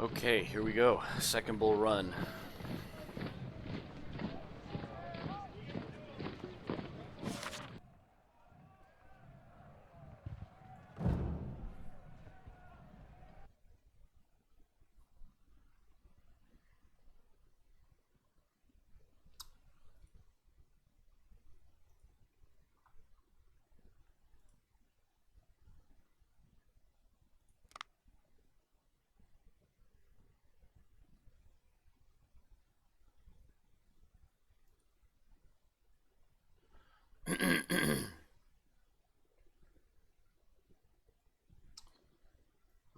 Okay, here we go. Second bull run.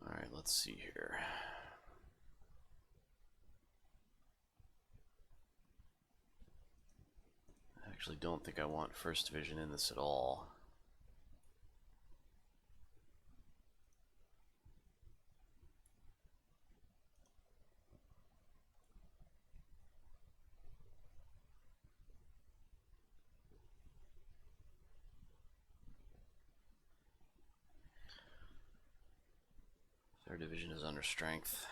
Alright, let's see here. I actually don't think I want First Division in this at all. Third Division is under strength.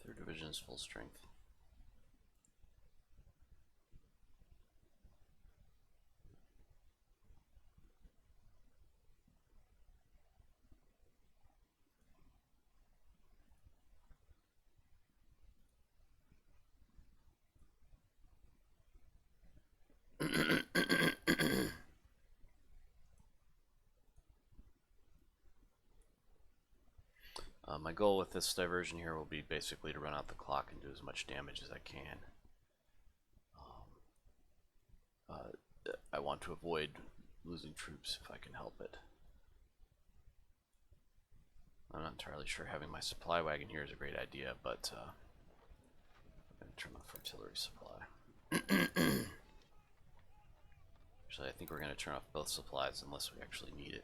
Third Division is full strength. My goal with this diversion here will be basically to run out the clock and do as much damage as I can. I want to avoid losing troops if I can help it. I'm not entirely sure having my supply wagon here is a great idea, but I'm going to turn off artillery supply. Actually, I think we're going to turn off both supplies unless we actually need it.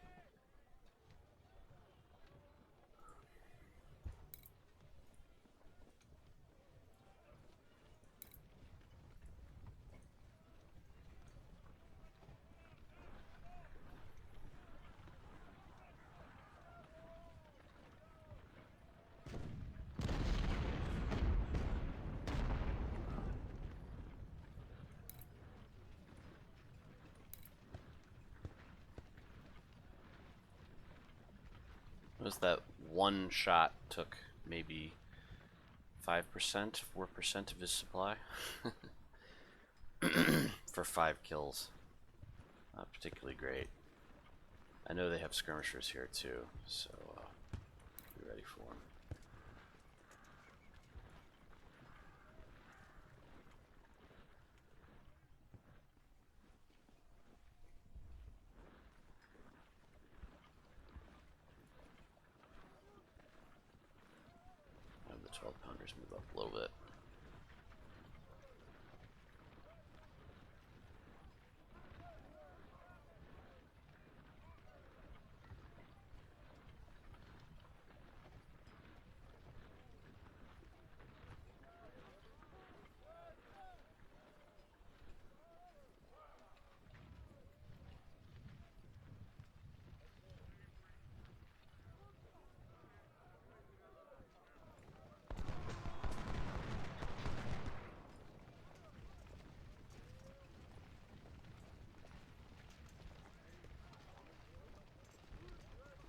Was that one shot took maybe 5%, 4% of his supply for 5 kills. Not particularly great. I know they have skirmishers here too, so be ready for them. The 12-pounders move up a little bit.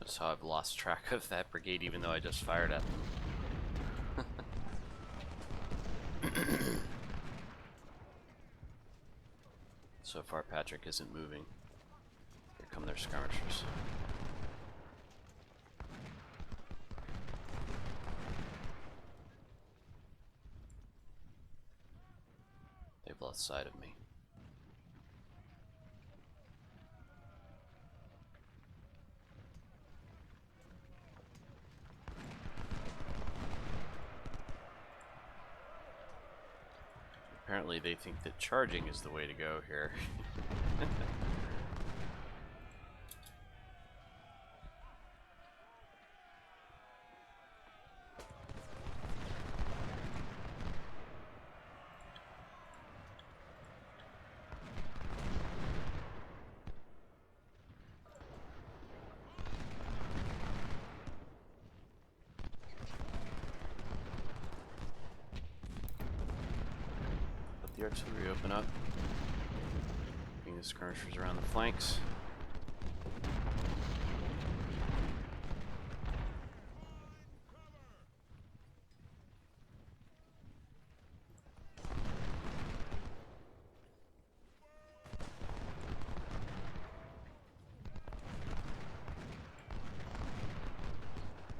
That's how I've lost track of that brigade even though I just fired at them. So far Patrick isn't moving. Here come their skirmishers. They've lost sight of me. Apparently they think that charging is the way to go here. Let the artillery open up. Bring the skirmishers around the flanks.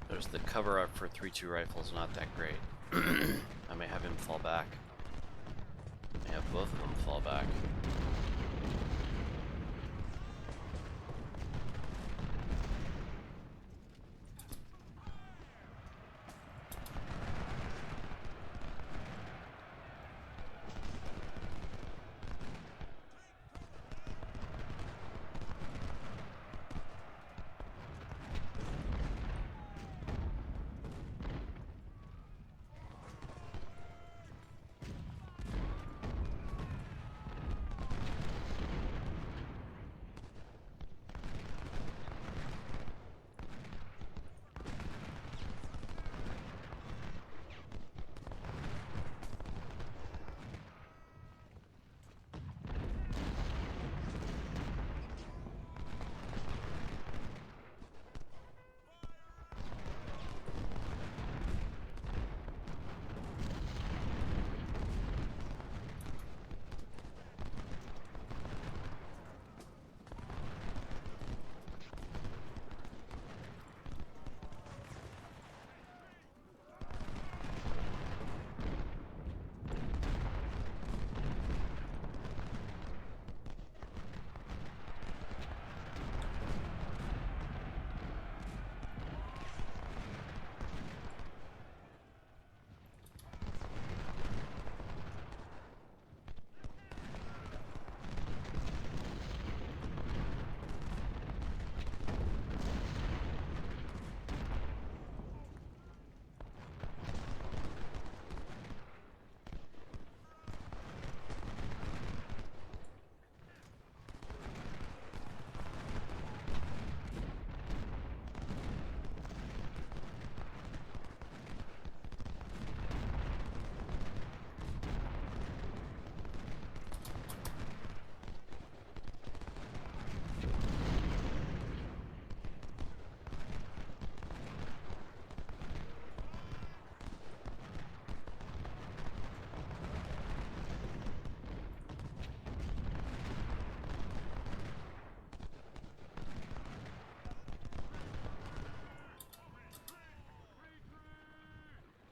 There's the cover up for 3-2 rifles, not that great. I may have him fall back. I may have both of them fall back.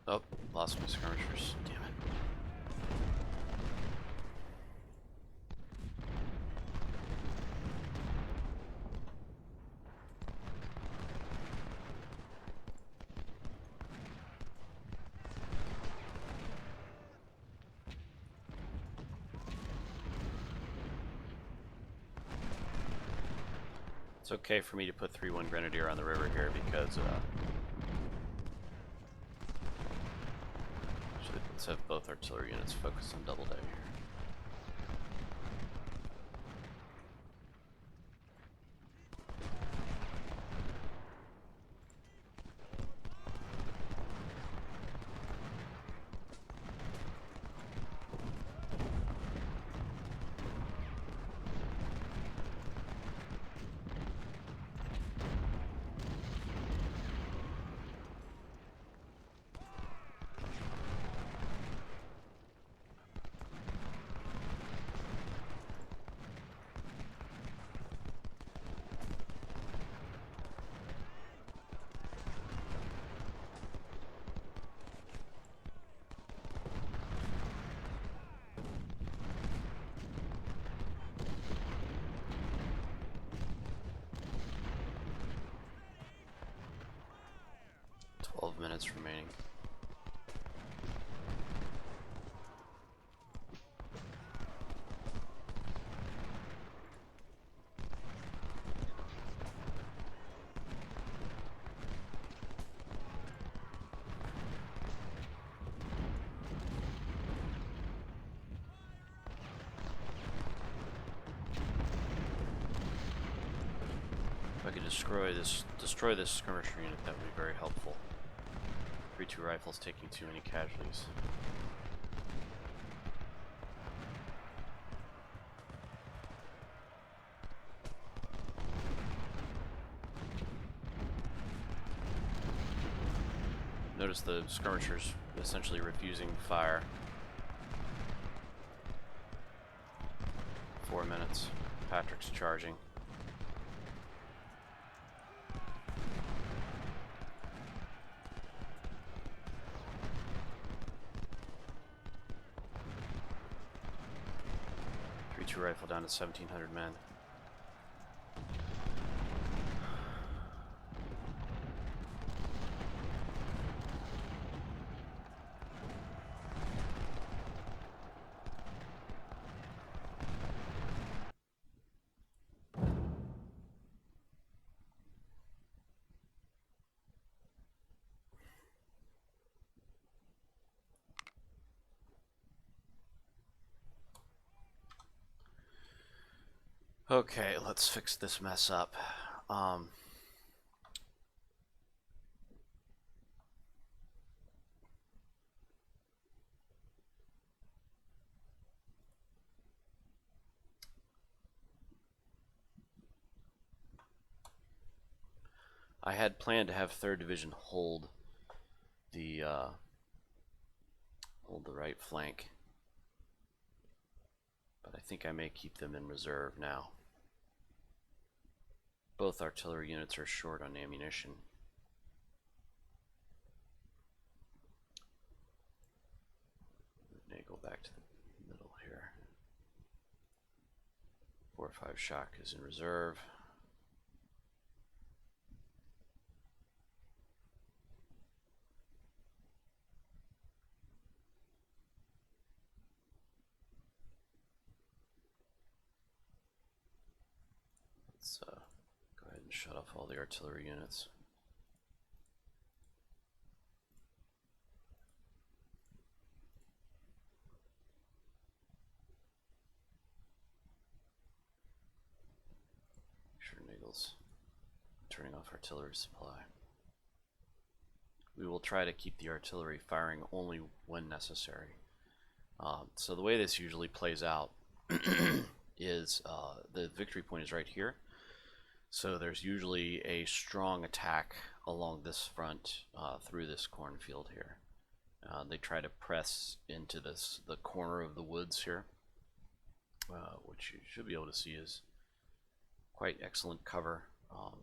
Oh, lost my skirmishers. Damn it. It's okay for me to put 3-1 Grenadier on the river here because actually, let's have both artillery units focus on Doubleday here. Minutes remaining. destroy this skirmisher unit, that would be very helpful. 3-2 rifles taking too many casualties. Notice the skirmishers essentially refusing fire. 4 minutes. Patrick's charging. Rifle down to 1,700 men. Okay, let's fix this mess up. I had planned to have 3rd Division hold the right flank, but I think I may keep them in reserve now. Both artillery units are short on ammunition. Go back to the middle here. 4 or 5 shock is in reserve. Let's go ahead and shut off all the artillery units. Turning off artillery supply. We will try to keep the artillery firing only when necessary. So the way this usually plays out is the victory point is right here. So there's usually a strong attack along this front through this cornfield here. They try to press into the corner of the woods here, which you should be able to see is quite excellent cover.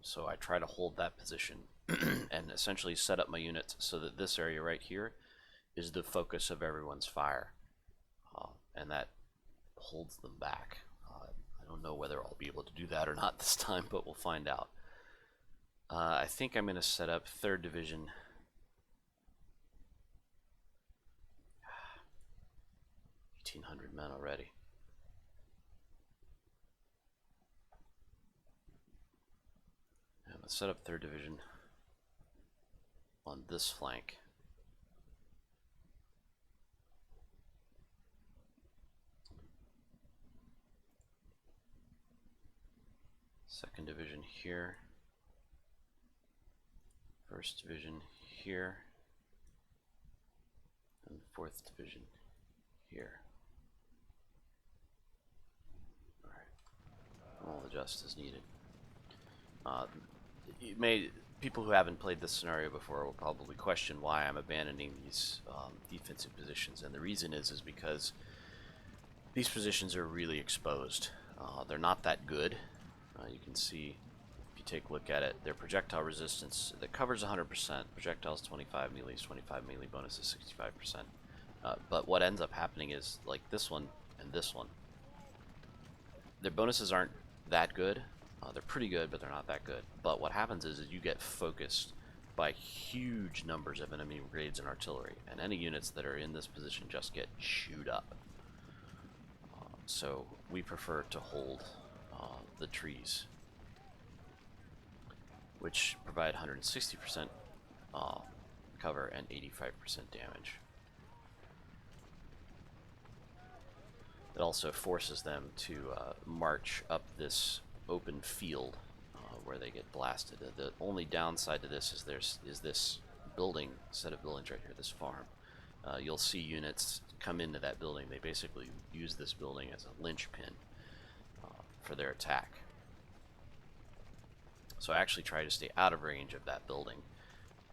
So I try to hold that position and essentially set up my units so that this area right here is the focus of everyone's fire, and that holds them back. I don't know whether I'll be able to do that or not this time, but we'll find out. I think I'm going to set up 3rd Division. 1,800 men already. Let's set up 3rd Division on this flank. Second Division here. 1st Division here. And 4th Division here. Alright. I'll adjust as needed. People who haven't played this scenario before will probably question why I'm abandoning these defensive positions, and the reason is because these positions are really exposed. They're not that good. You can see, if you take a look at it, their projectile resistance, the cover's 100%, projectiles 25, melee is 25, melee bonus is 65%. But what ends up happening is, like this one and this one, their bonuses aren't that good. They're pretty good, but they're not that good. But what happens is you get focused by huge numbers of enemy brigades and artillery, and any units that are in this position just get chewed up. So we prefer to hold the trees, which provide 160% cover and 85% damage. It also forces them to march up this open field where they get blasted. The only downside to this is this building, set of buildings right here, this farm. You'll see units come into that building. They basically use this building as a linchpin for their attack. So I actually try to stay out of range of that building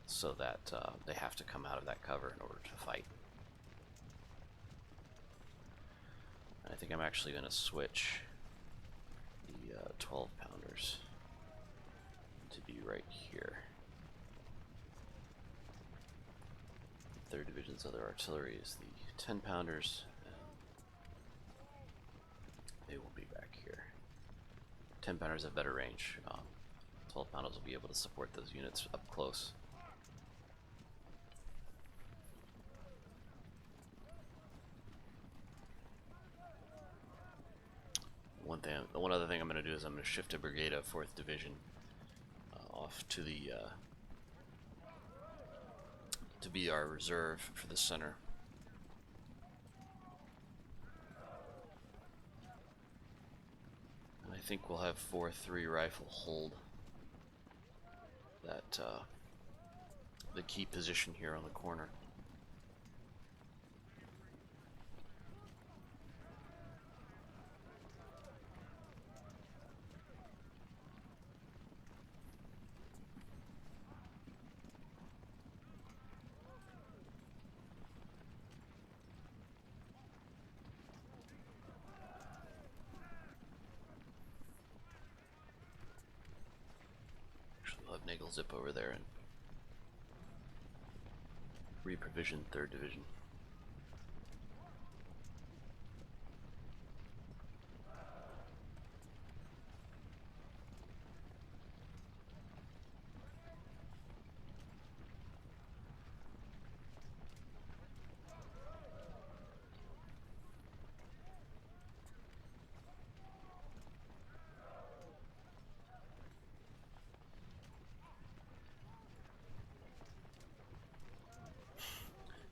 so that they have to come out of that cover in order to fight. And I think I'm actually going to switch the 12 pounders to be right here. 3rd Division's other artillery is the 10 pounders, and they will be back here. 10 pounders have better range. 12 pounders will be able to support those units up close. One other thing I'm going to do is I'm going to shift a brigade of 4th Division off to the to be our reserve for the center. And I think we'll have 4-3 rifle hold that the key position here on the corner. We'll have Nagel zip over there and reprovision 3rd Division.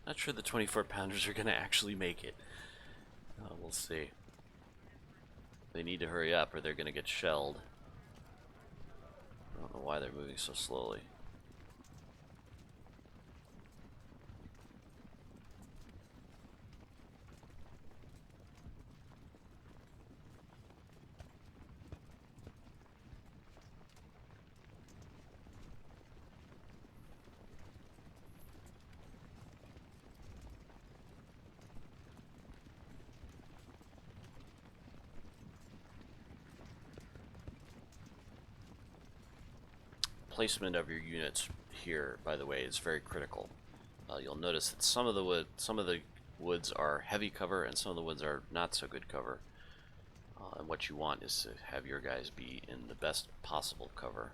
Not sure the 24 pounders are going to actually make it. We'll see. They need to hurry up or they're going to get shelled. I don't know why they're moving so slowly. Placement of your units here, by the way, is very critical. You'll notice that some of the woods are heavy cover and some of the woods are not so good cover. And what you want is to have your guys be in the best possible cover.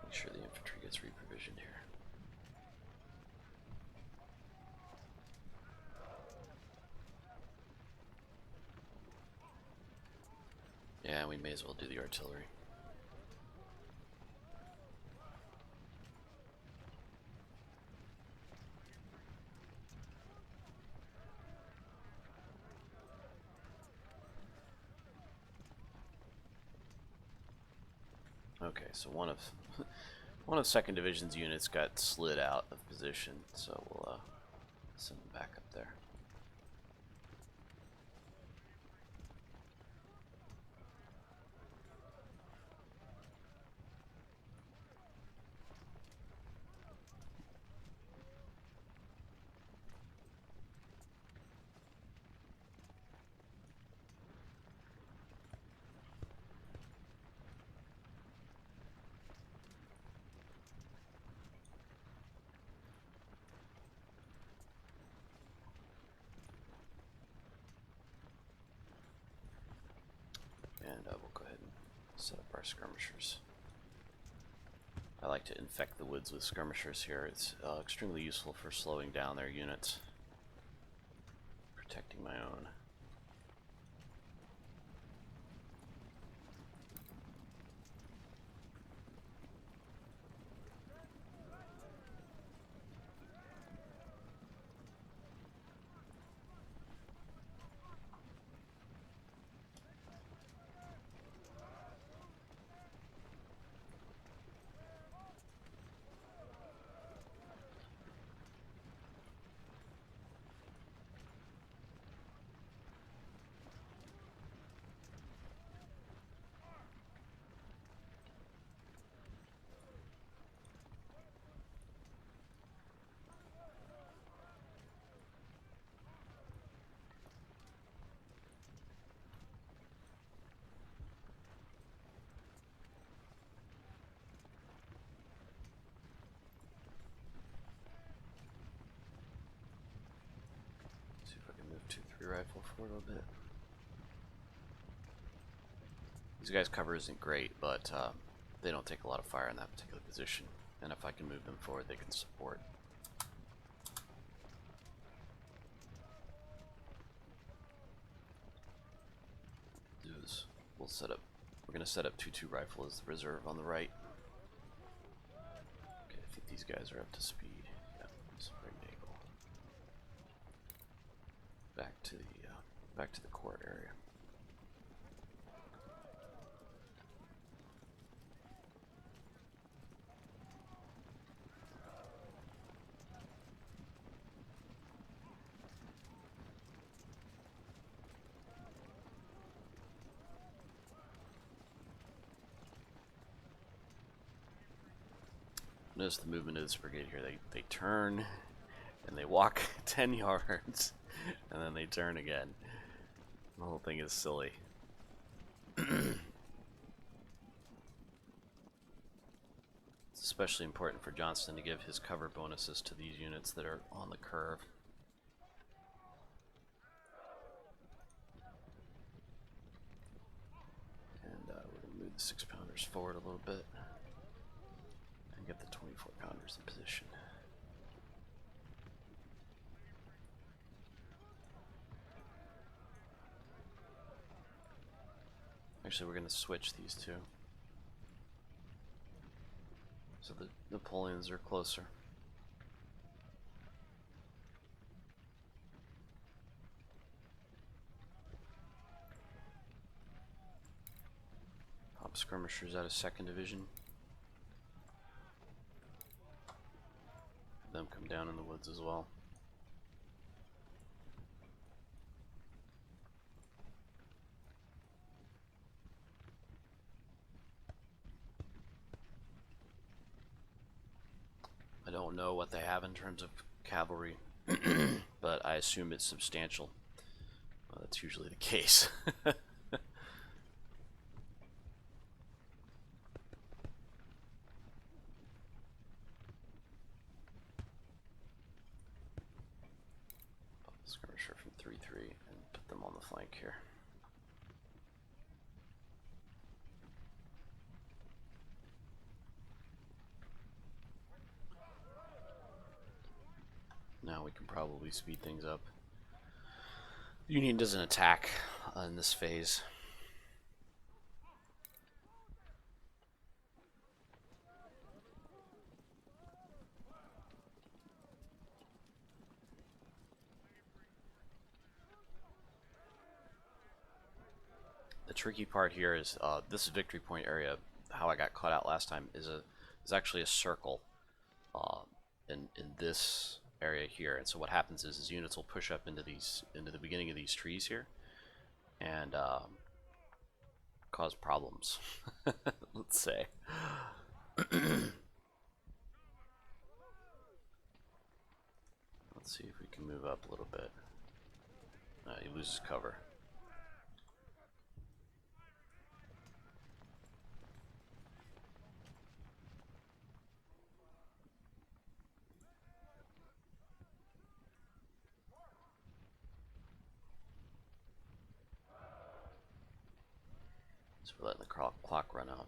Make sure the infantry gets reprovisioned here. Yeah, we may as well do the artillery. Okay, so one of 2nd Division's units got slid out of position, so we'll send them back up there. And we'll go ahead and set up our skirmishers. I like to infect the woods with skirmishers here. It's extremely useful for slowing down their units. protecting my own. See if I can move 2-3 rifle forward a little bit. These guys' cover isn't great, but they don't take a lot of fire in that particular position. And if I can move them forward, they can support. We'll set up. We're gonna set up 2-2 rifle as the reserve on the right. Okay, I think these guys are up to speed. Yeah, spring angle. Back to the core area. Notice the movement of this brigade here. They turn and they walk 10 yards and then they turn again. The whole thing is silly. It's especially important for Johnston to give his cover bonuses to these units that are on the curve. And we're going to move the 6-pounders forward a little bit. Get the 24-pounders in position. Actually, we're going to switch these two. So the Napoleons are closer. Pop skirmishers out of 2nd Division. Them come down in the woods as well. I don't know what they have in terms of cavalry, but I assume it's substantial. That's usually the case. Skirmisher from 3-3 and put them on the flank here. Now we can probably speed things up. The Union doesn't attack in this phase. The tricky part here is this victory point area. How I got caught out last time is actually a circle in this area here, and so what happens is units will push up into the beginning of these trees here, and cause problems. Let's say. Let's see if we can move up a little bit. He loses cover. So we're letting the clock run out.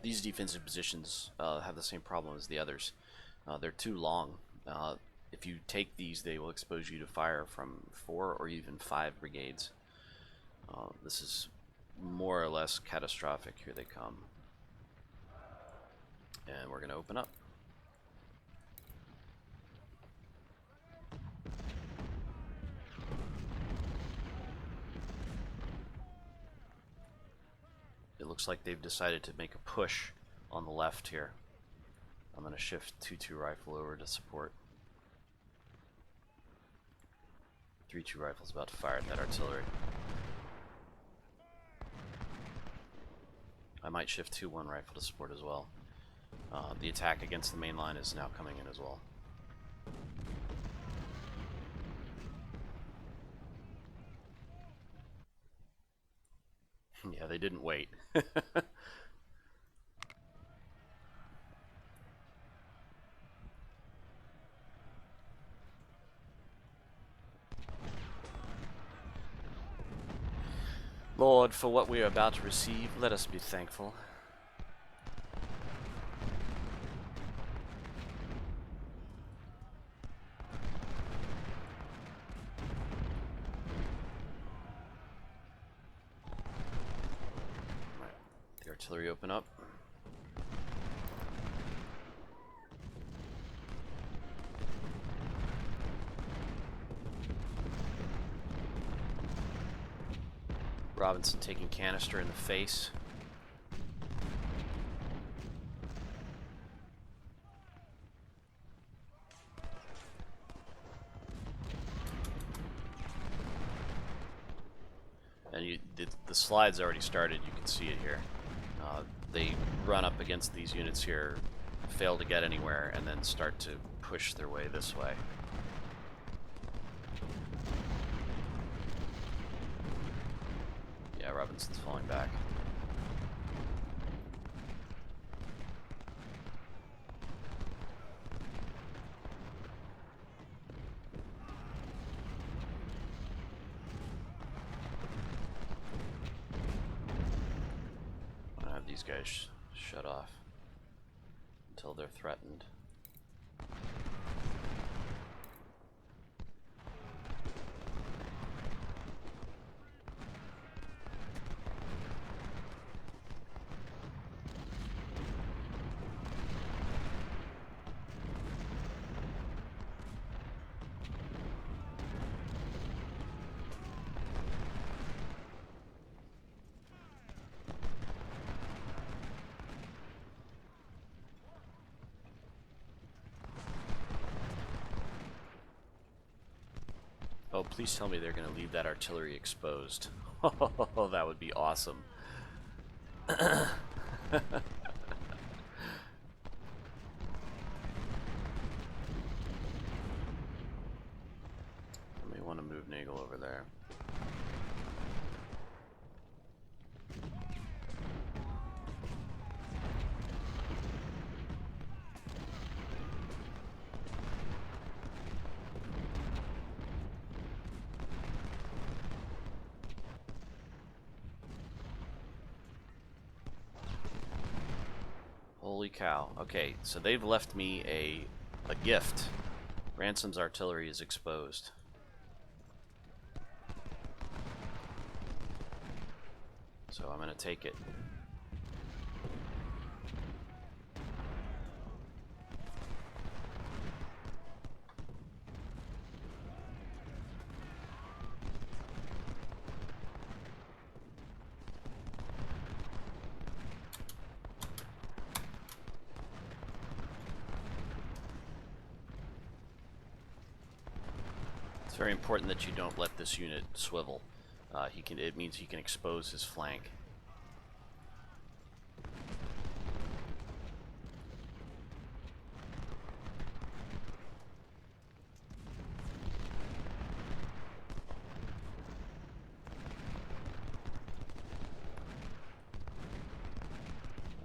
These defensive positions have the same problem as the others. They're too long. If you take these, they will expose you to fire from 4 or even 5 brigades. This is more or less catastrophic. Here they come. And we're going to open up. It looks like they've decided to make a push on the left here. I'm going to shift 2-2 rifle over to support. 3-2 rifle's about to fire at that artillery. I might shift 2-1 rifle to support as well. The attack against the main line is now coming in as well. Yeah, they didn't wait. Lord, for what we are about to receive, let us be thankful. Right. The artillery open up. Robinson taking canister in the face. And the slide's already started, you can see it here. They run up against these units here, fail to get anywhere, and then start to push their way this way. Yeah, Robinson's falling back. I'm gonna have these guys shut off until they're threatened. Oh, please tell me they're going to leave that artillery exposed. Oh, that would be awesome. I may want to move Nagel over there. Holy cow. Okay, so they've left me a gift. Ransom's artillery is exposed. So I'm going to take it. It's very important that you don't let this unit swivel. It means he can expose his flank.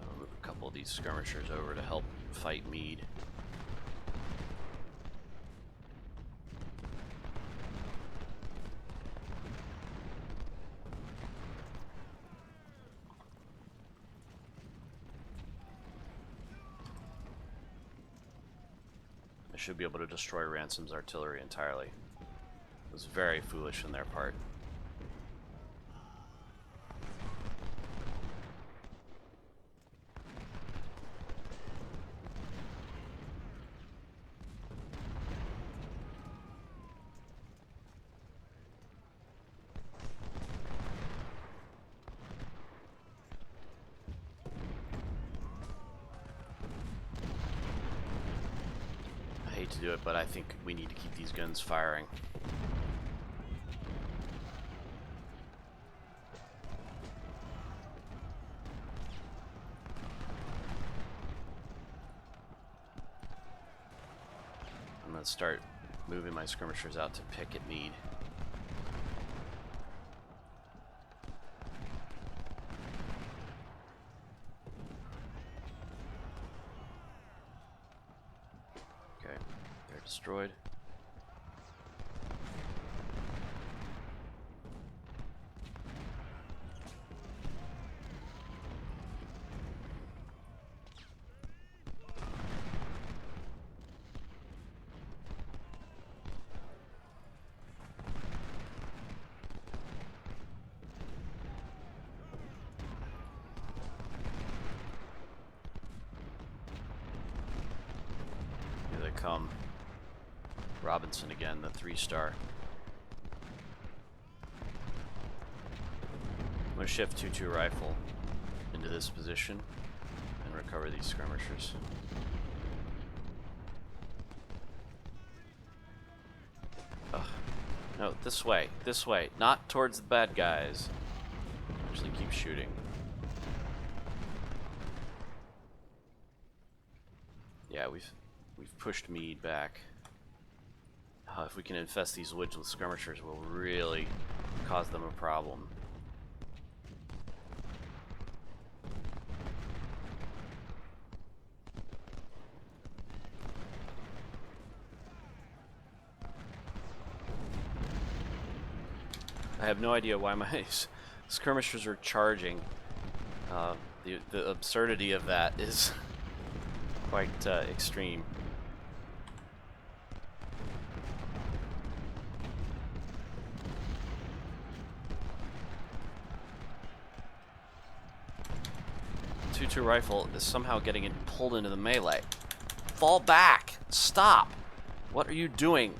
I'll move a couple of these skirmishers over to help fight Meade. should be able to destroy Ransom's artillery entirely. It was very foolish on their part. To do it, but I think we need to keep these guns firing. I'm gonna start moving my skirmishers out to pick at Meade. Destroyed. Here they come. Robinson again, the 3-star. I'm going to shift 2-2 rifle into this position and recover these skirmishers. Ugh. No, this way, not towards the bad guys. Actually keep shooting. Yeah, we've pushed Meade back. If we can infest these woods with skirmishers, we'll really cause them a problem. I have no idea why my skirmishers are charging. The absurdity of that is quite extreme. .22 rifle is somehow getting it pulled into the melee. Fall back! Stop! What are you doing?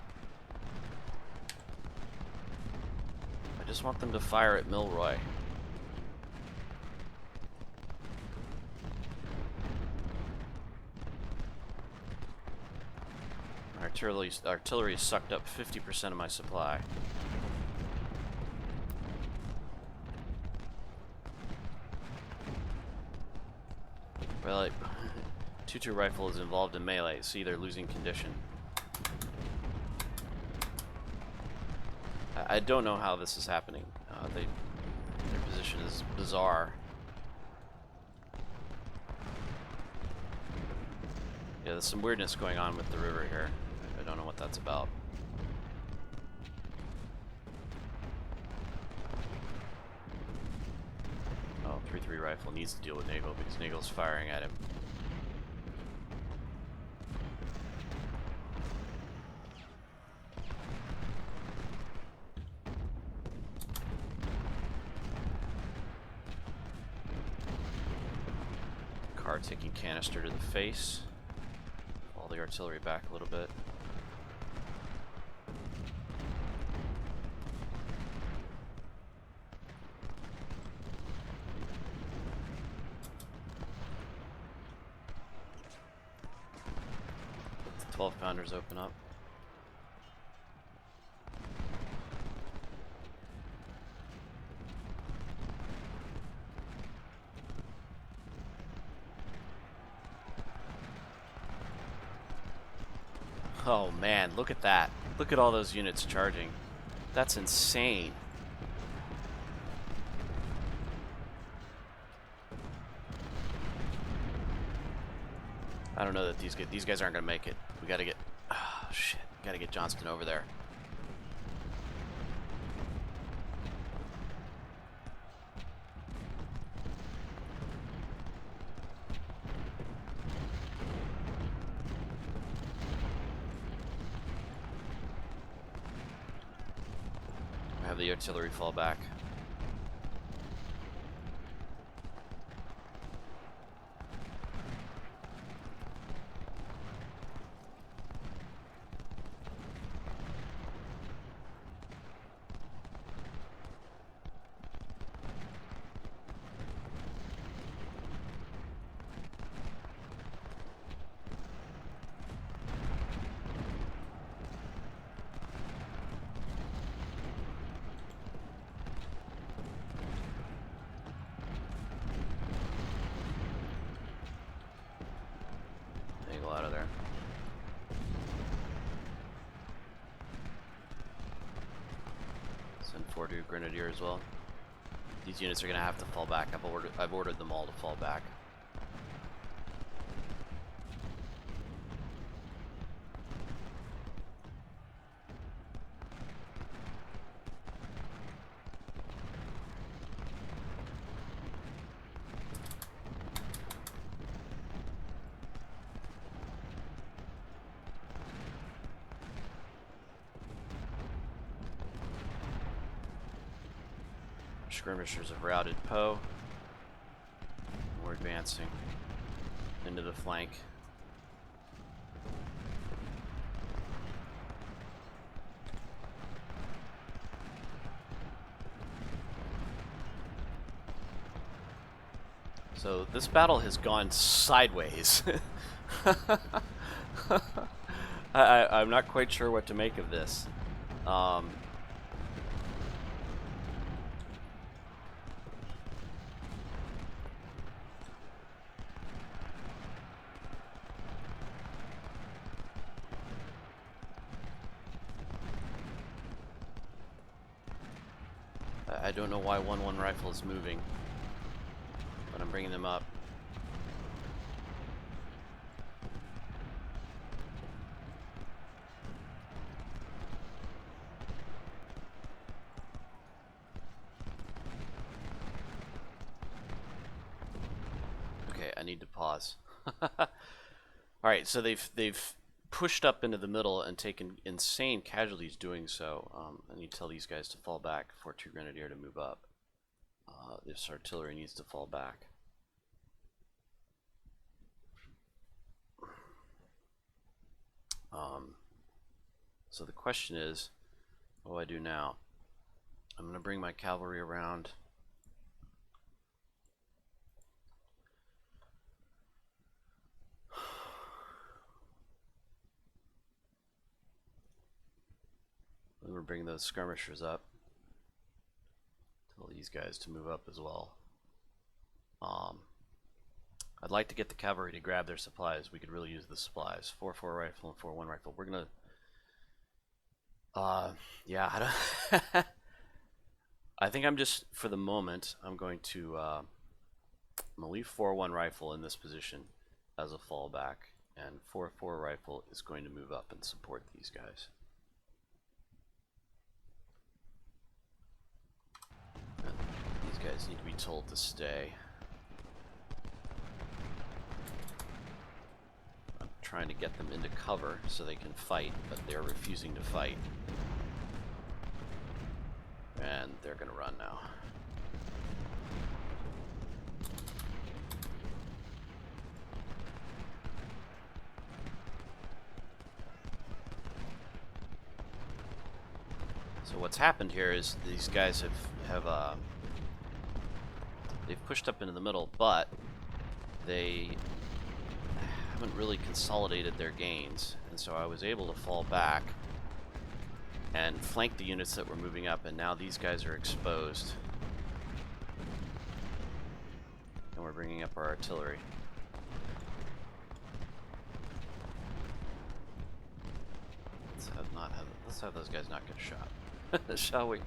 I just want them to fire at Milroy. Artillery sucked up 50% of my supply. Well, 2-2 rifle is involved in melee. See, they're losing condition. I don't know how this is happening. Their position is bizarre. Yeah, there's some weirdness going on with the river here. I don't know what that's about. Oh, 3-3 rifle needs to deal with Nagel because Nagel's firing at him. Car taking canister to the face. Fall the artillery back a little bit. The 12-pounders open up. Oh man, look at that. Look at all those units charging. That's insane. I don't know that these guys aren't gonna make it. We gotta get, oh shit, gotta get Johnston over there. have the artillery fall back. Out of there. Send 4 to Grenadier as well. These units are going to have to fall back. I've ordered them all to fall back. Skirmishers have routed Poe. We're advancing into the flank. So this battle has gone sideways. I'm not quite sure what to make of this. I don't know why 1-1 rifle is moving, but I'm bringing them up. Okay, I need to pause. All right, so they've pushed up into the middle and taken insane casualties doing so. I need to tell these guys to fall back for 2 Grenadier to move up. This artillery needs to fall back. So the question is, what do I do now? I'm going to bring my cavalry around. We're bringing those skirmishers up. Tell these guys to move up as well. I'd like to get the cavalry to grab their supplies. We could really use the supplies. 4-4 rifle and 4-1 rifle. We're gonna. Yeah, I don't. I think I'm just, for the moment, I'm going to. I'm gonna leave 4-1 rifle in this position as a fallback, and 4-4 rifle is going to move up and support these guys. These guys need to be told to stay. I'm trying to get them into cover so they can fight, but they're refusing to fight. And they're gonna run now. So what's happened here is these guys have they've pushed up into the middle, but they haven't really consolidated their gains, and so I was able to fall back and flank the units that were moving up, and now these guys are exposed. And we're bringing up our artillery. Let's have those guys not get shot. Shall we?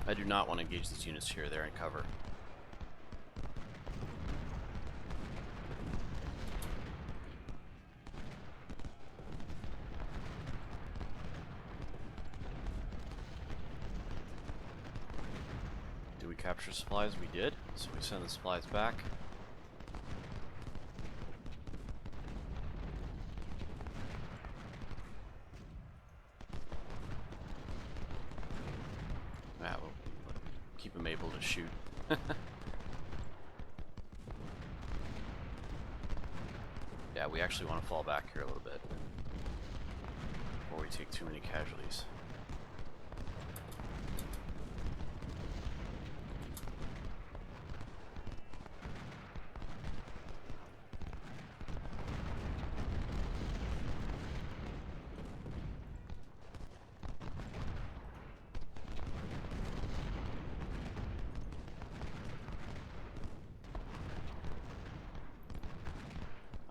I do not want to engage these units here. They're in cover. Do we capture supplies? We did. So we send the supplies back. We'll keep them able to shoot. Yeah, we actually want to fall back here a little bit before we take too many casualties.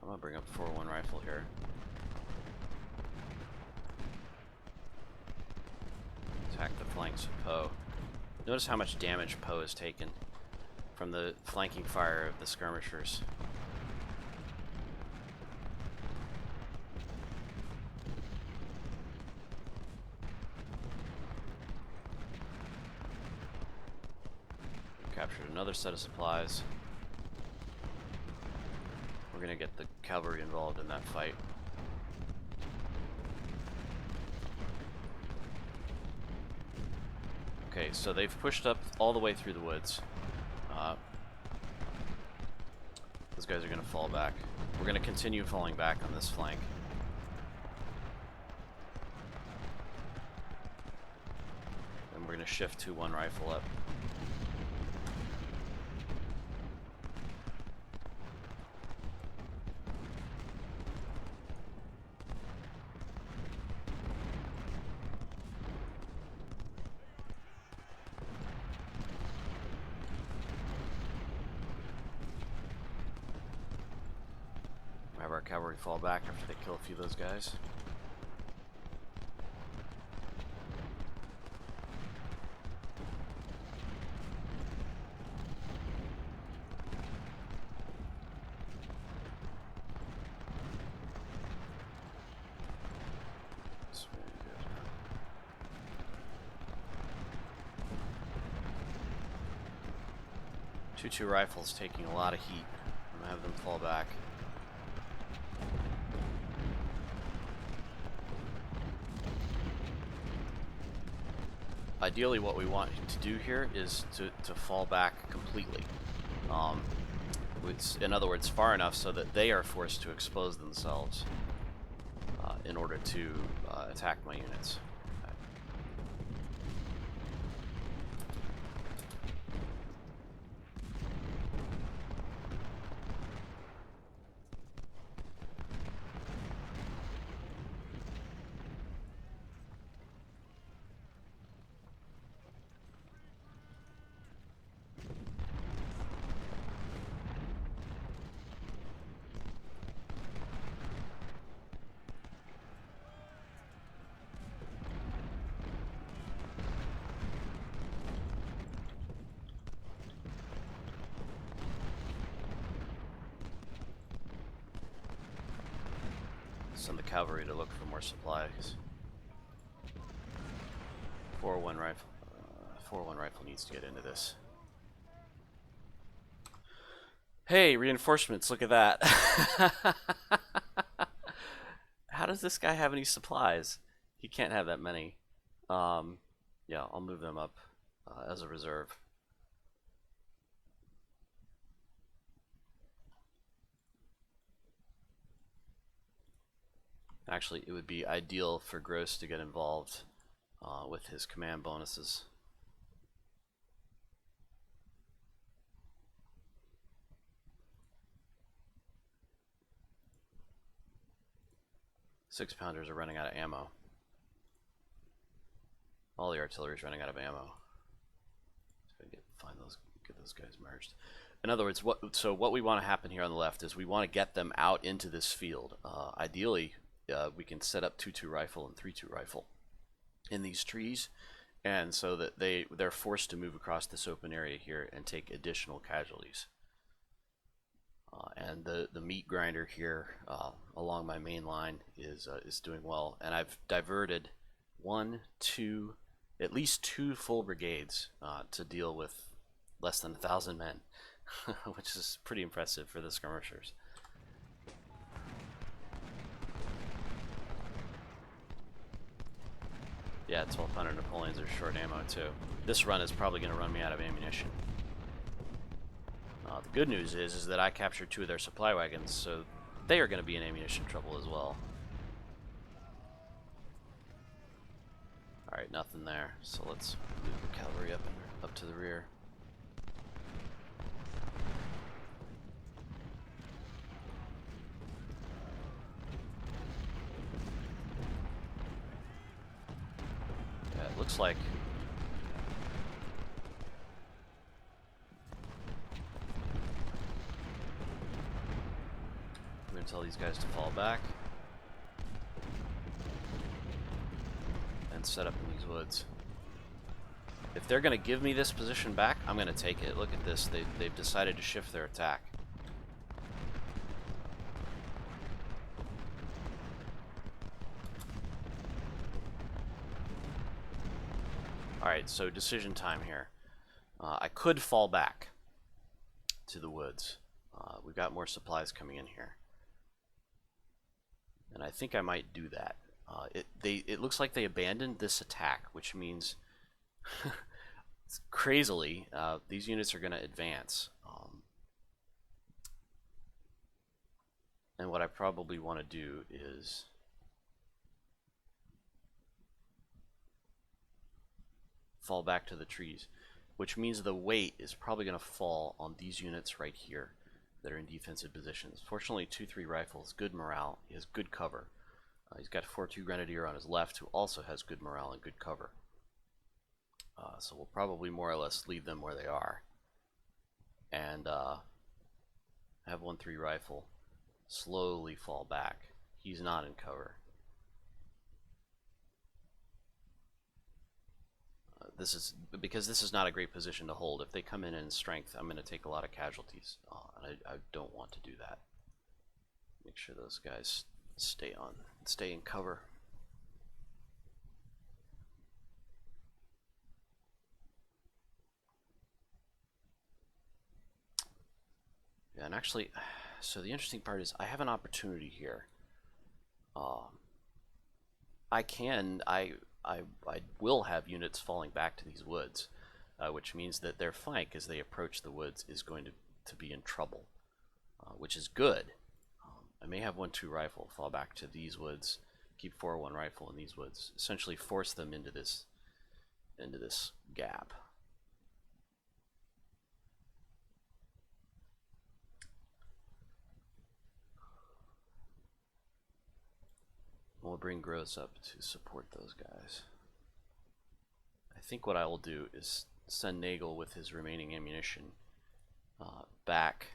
I'm gonna bring up 4-1 rifle here. Attack the flanks of Poe. Notice how much damage Poe has taken from the flanking fire of the skirmishers. Captured another set of supplies. We're gonna get the cavalry involved in that fight. Okay, so they've pushed up all the way through the woods. Those guys are gonna fall back. We're gonna continue falling back on this flank. And we're gonna shift 2-1 rifle up. Have our cavalry fall back after they kill a few of those guys. That's very good. 2-2 rifles taking a lot of heat. I'm gonna have them fall back. Ideally, what we want to do here is to fall back completely. In other words, far enough so that they are forced to expose themselves in order to attack my units. Send the cavalry to look for more supplies. 4-1 rifle. 4-1 rifle needs to get into this. Hey, reinforcements! Look at that. How does this guy have any supplies? He can't have that many. Yeah, I'll move them up as a reserve. Actually, it would be ideal for Gross to get involved with his command bonuses. Six-pounders are running out of ammo. All the artillery is running out of ammo. So get those guys merged. In other words, what we want to happen here on the left is we want to get them out into this field. Ideally, we can set up 2-2 rifle and 3-2 rifle in these trees and so that they're forced to move across this open area here and take additional casualties. And the meat grinder here along my main line is doing well, and I've diverted at least two full brigades to deal with less than 1,000 men, which is pretty impressive for the skirmishers. Yeah, 1,200 Napoleons are short ammo too. This run is probably going to run me out of ammunition. The good news is that I captured 2 of their supply wagons, so they are going to be in ammunition trouble as well. Alright, nothing there, so let's move the cavalry up to the rear. Yeah, it looks like I'm going to tell these guys to fall back and set up in these woods. If they're going to give me this position back, I'm going to take it. Look at this. They've decided to shift their attack. Alright, so decision time here. I could fall back to the woods. We've got more supplies coming in here. And I think I might do that. It looks like they abandoned this attack, which means crazily these units are going to advance. And what I probably want to do is fall back to the trees, which means the weight is probably going to fall on these units right here that are in defensive positions. Fortunately, 2-3 rifles, good morale. He has good cover. He's got 4-2 Grenadier on his left, who also has good morale and good cover. So we'll probably more or less leave them where they are, and have 1-3 rifle slowly fall back. He's not in cover. This is because this is not a great position to hold. If they come in strength, I'm going to take a lot of casualties, and I don't want to do that. Make sure those guys stay in cover. Yeah, and actually, so the interesting part is I have an opportunity here. I will have units falling back to these woods, which means that their flank as they approach the woods is going to be in trouble, which is good. I may have 1-2 rifle fall back to these woods, keep 4-1 rifle in these woods, essentially force them into this gap. We'll bring Gross up to support those guys. I think what I will do is send Nagel with his remaining ammunition back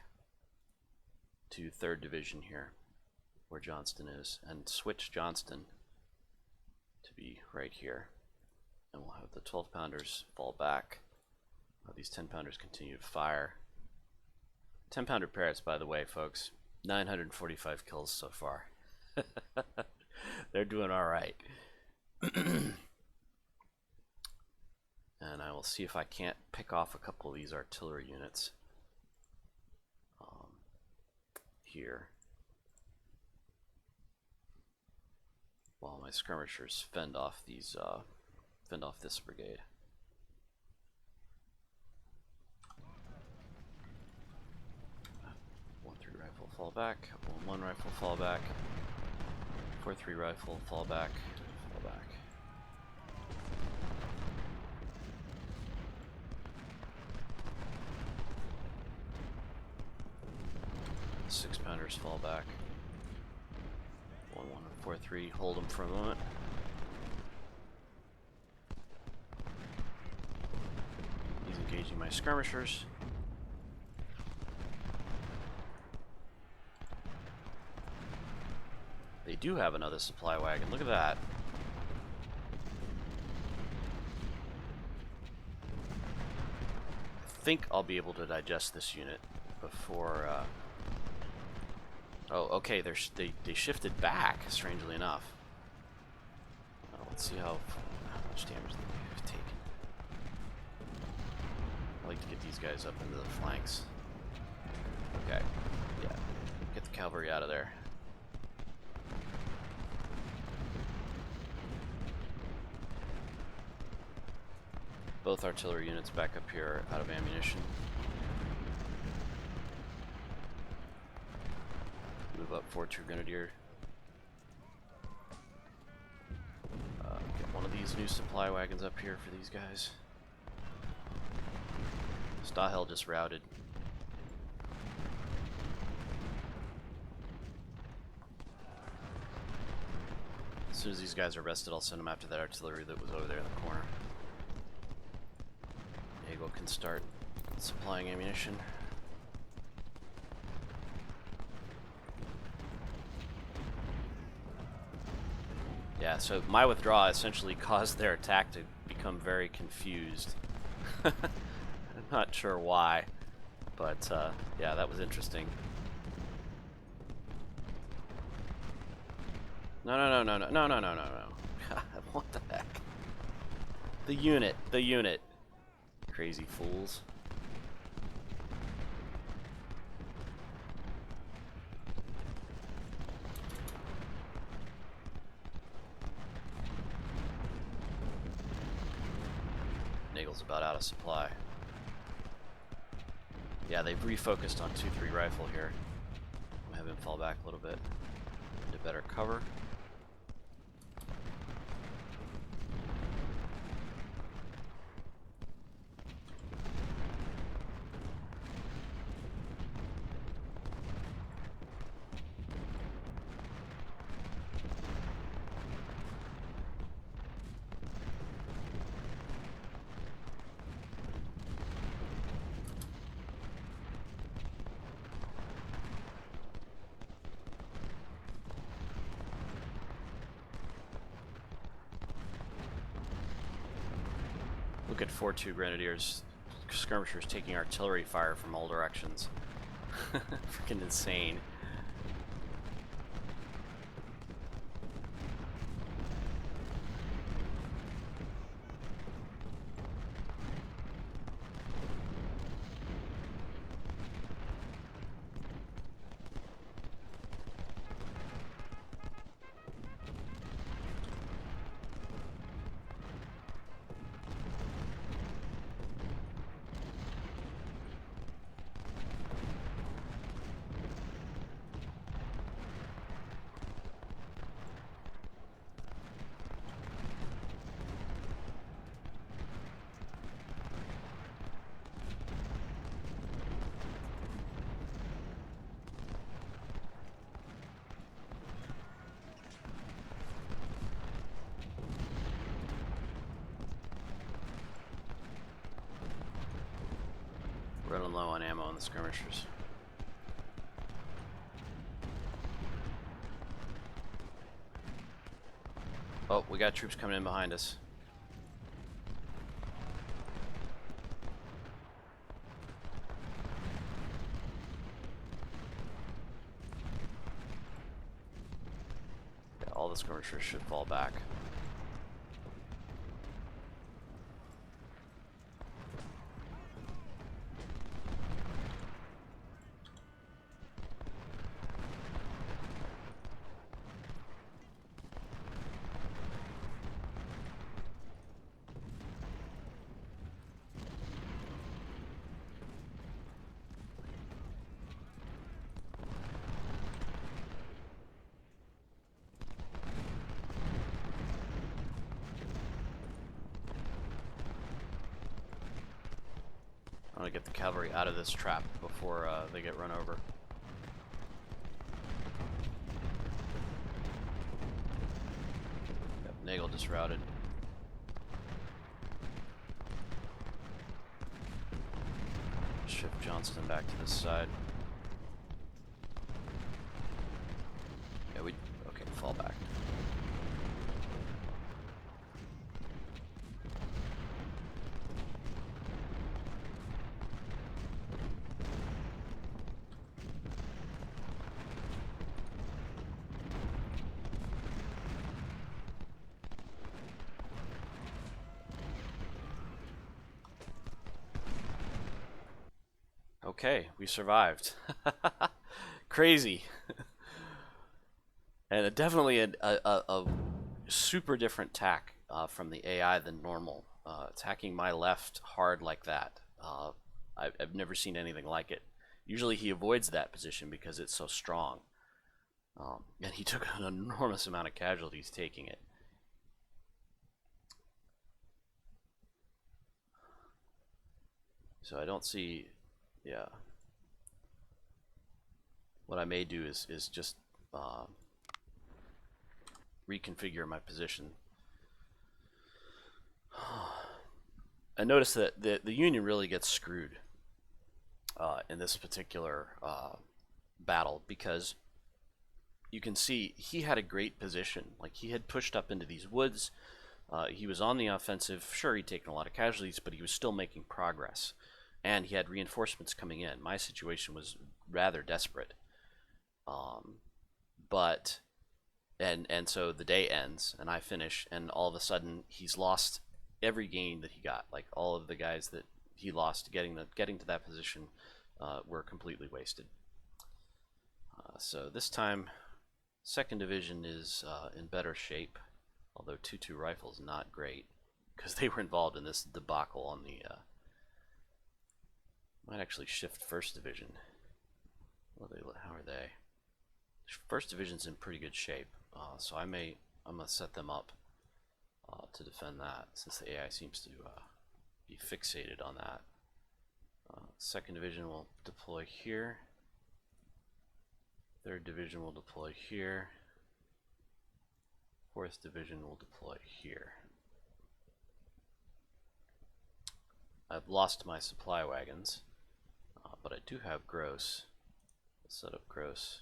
to 3rd Division here, where Johnston is, and switch Johnston to be right here. And we'll have the 12-pounders fall back. These 10-pounders continue to fire. 10-pounder Parrots, by the way, folks, 945 kills so far. They're doing all right. And I will see if I can't pick off a couple of these artillery units here, while my skirmishers fend off this brigade. One 3 rifle fall back, 1 rifle fall back, 4-3 rifle fall back, fall back. Six-pounders fall back. 1-1 and 4-3. Hold them for a moment. He's engaging my skirmishers. They do have another supply wagon. Look at that. think I'll be able to digest this unit before... Oh, okay, they shifted back, strangely enough. Let's see how much damage they've taken. I like to get these guys up into the flanks. Okay, yeah. Get the cavalry out of there. Both artillery units back up here out of ammunition. Move up 4-2 Grenadier. Get one of these new supply wagons up here for these guys. Stahel just routed. As soon as these guys are rested, I'll send them after that artillery that was over there in the corner. Nagel can start supplying ammunition. Yeah, so my withdrawal essentially caused their attack to become very confused. I'm not sure why, but yeah, that was interesting. No. God, what the heck? The unit. Crazy fools. Nagel's about out of supply. Yeah, they've refocused on 2-3 rifle here. I'll have him fall back a little bit into better cover. Look at 4-2 Grenadiers, skirmishers taking artillery fire from all directions. Freaking insane. Running low on ammo on the skirmishers. Oh, we got troops coming in behind us. Yeah, all the skirmishers should fall back. I want to get the cavalry out of this trap before they get run over. Yep, Nagel just routed. Shift Johnston back to this side. Yeah, okay, fall back. Okay, we survived. Crazy. And definitely a super different tack from the AI than normal. Attacking my left hard like that. I've never seen anything like it. Usually he avoids that position because it's so strong. And he took an enormous amount of casualties taking it. So I don't see, yeah. What I may do is just reconfigure my position. I noticed that the Union really gets screwed in this particular battle, because you can see he had a great position. Like, he had pushed up into these woods. He was on the offensive. Sure, he'd taken a lot of casualties, but he was still making progress. And he had reinforcements coming in. My situation was rather desperate. And so the day ends, and I finish, and all of a sudden he's lost every gain that he got. Like, all of the guys that he lost getting to that position were completely wasted. So this time, 2nd Division is in better shape, although 2.2 rifles not great, because they were involved in this debacle on the. Might actually shift 1st Division. How are they? 1st Division's in pretty good shape, so I'm gonna set them up to defend that, since the AI seems to be fixated on that. 2nd Division will deploy here. 3rd Division will deploy here. 4th Division will deploy here. I've lost my supply wagons, but I do have Gross. Let's set up Gross,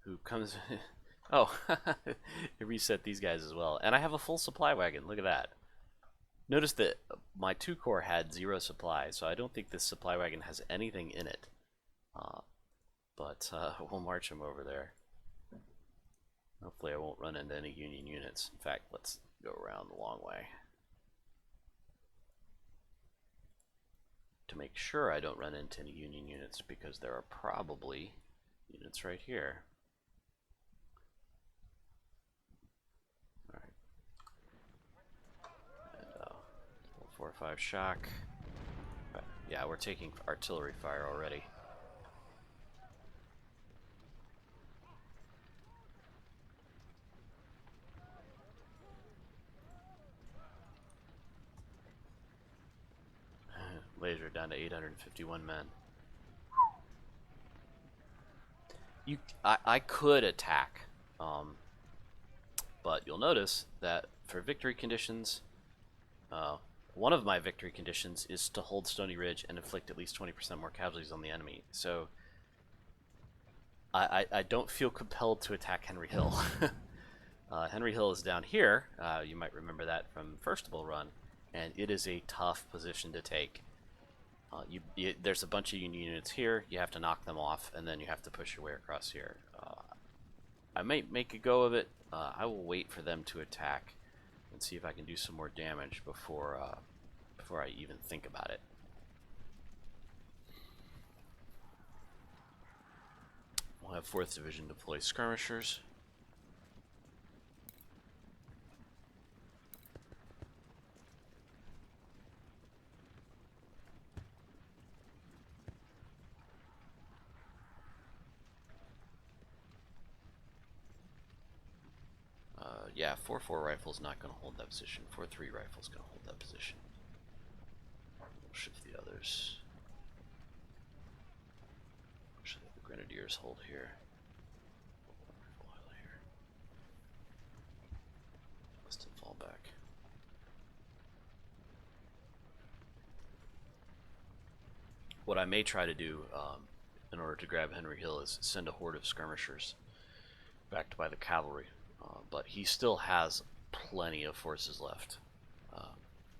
who comes. Oh, it reset these guys as well. And I have a full supply wagon. Look at that. Notice that my 2 corps had 0 supply, so I don't think this supply wagon has anything in it. But we'll march him over there. Hopefully I won't run into any Union units. In fact, let's go around the long way to make sure I don't run into any Union units, because there are probably units right here. Alright. And 4 or 5 shock. But yeah, we're taking artillery fire already. Laser down to 851 men. I could attack, but you'll notice that for victory conditions, one of my victory conditions is to hold Stony Ridge and inflict at least 20% more casualties on the enemy. So I don't feel compelled to attack Henry Hill. Henry Hill is down here. You might remember that from First Bull Run, and it is a tough position to take. There's a bunch of Union units here. You have to knock them off, and then you have to push your way across here. I might make a go of it. I will wait for them to attack and see if I can do some more damage before I even think about it. We'll have 4th Division deploy skirmishers. Yeah, 4.4 rifle's not going to hold that position. 4.3 rifle's going to hold that position. We'll shift the others. Actually, the Grenadiers hold here. Let's fall back. What I may try to do in order to grab Henry Hill is send a horde of skirmishers backed by the cavalry. But he still has plenty of forces left.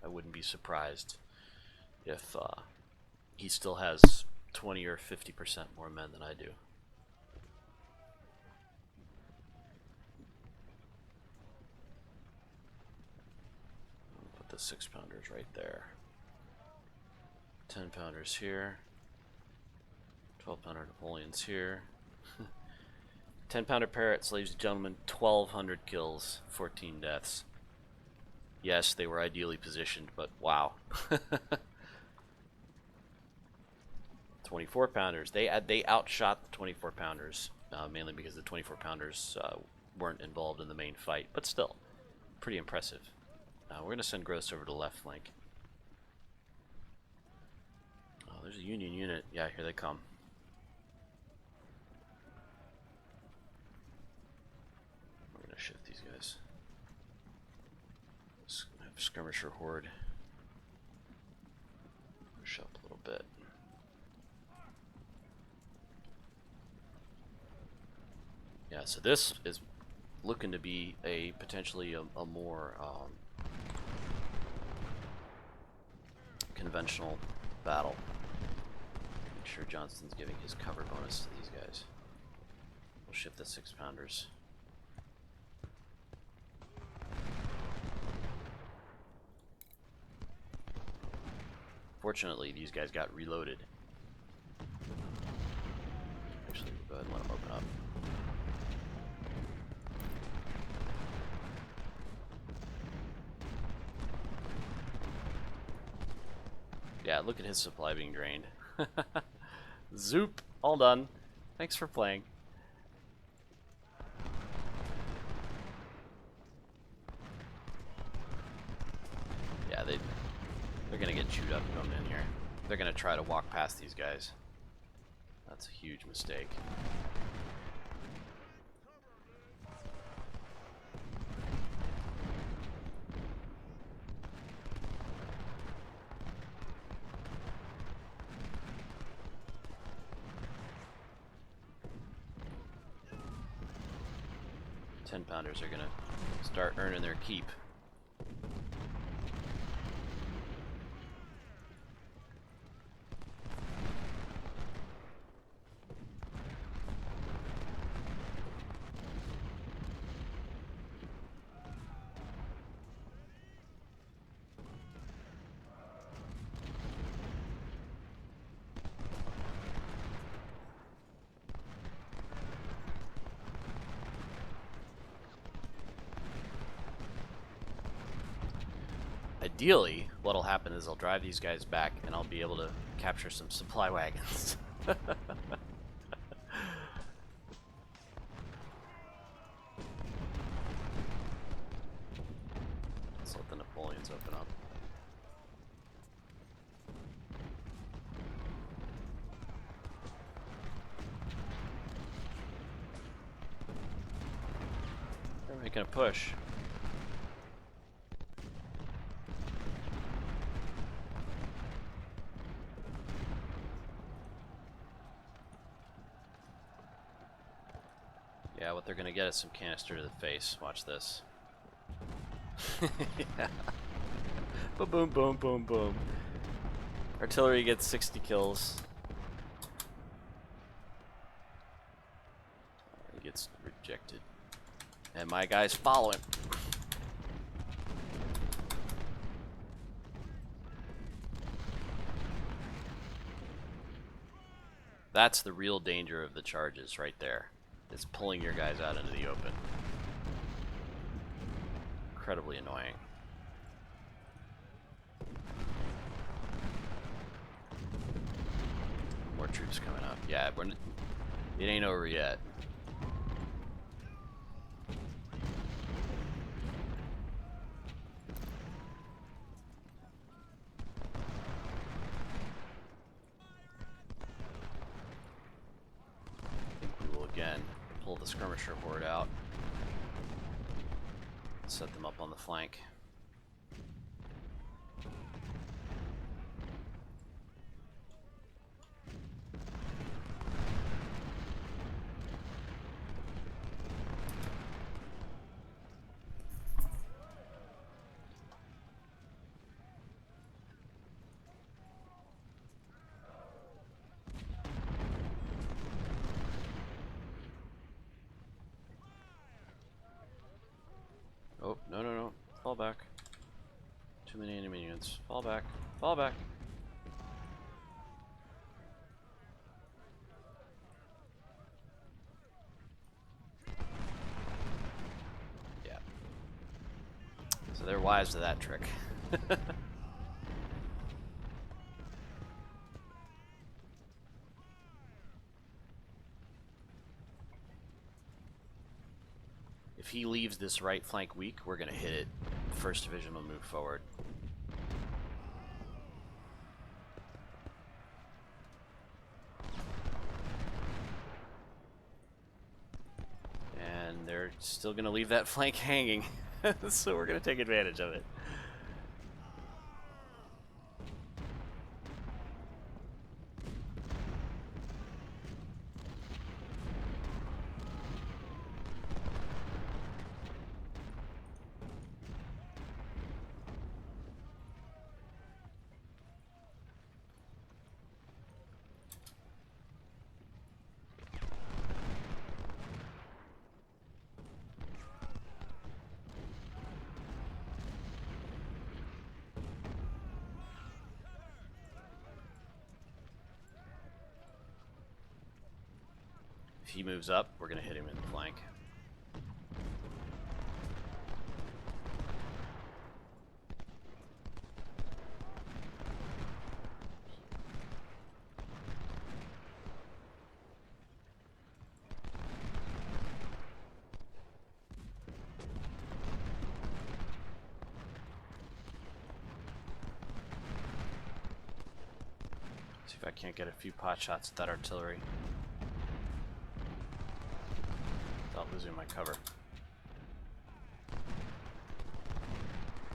I wouldn't be surprised if he still has 20 or 50% more men than I do. I'll put the 6-pounders right there. 10-pounders here. 12-pounder Napoleons here. 10-pounder Parrots, ladies and gentlemen, 1,200 kills, 14 deaths. Yes, they were ideally positioned, but wow. 24-pounders, they outshot the 24-pounders, mainly because the 24-pounders weren't involved in the main fight, but still, pretty impressive. We're going to send Gross over to the left flank. Oh, there's a Union unit. Yeah, here they come. We're going to shift these guys. Skirmisher horde. Push up a little bit. Yeah, so this is looking to be a potentially a more conventional battle. Make sure Johnston's giving his cover bonus to these guys. We'll shift the 6-pounders. Fortunately, these guys got reloaded. Actually, we'll go ahead and let them open up. Yeah, look at his supply being drained. Zoop! All done. Thanks for playing. Yeah, they're gonna get chewed up coming in here. They're gonna try to walk past these guys. That's a huge mistake. Ten-pounders are gonna start earning their keep. Ideally, what'll happen is I'll drive these guys back and I'll be able to capture some supply wagons. Let's let the Napoleons open up. They're making a push. Yeah, what they're gonna get is some canister to the face. Watch this. Yeah. Boom, boom, boom, boom, boom. Artillery gets 60 kills. He gets rejected. And my guys follow him. That's the real danger of the charges right there. It's pulling your guys out into the open. Incredibly annoying. More troops coming up. Yeah, it ain't over yet. I think we will again pull the skirmisher horde out. Set them up on the flank. Oh, no, no, no. Fall back. Too many enemy units. Fall back. Fall back. they're wise to that trick. If he leaves this right flank weak, we're going to hit it. First Division will move forward. And they're still going to leave that flank hanging, so we're going to take advantage of it. If he moves up, we're going to hit him in the flank. See if I can't get a few pot shots at that artillery without losing my cover.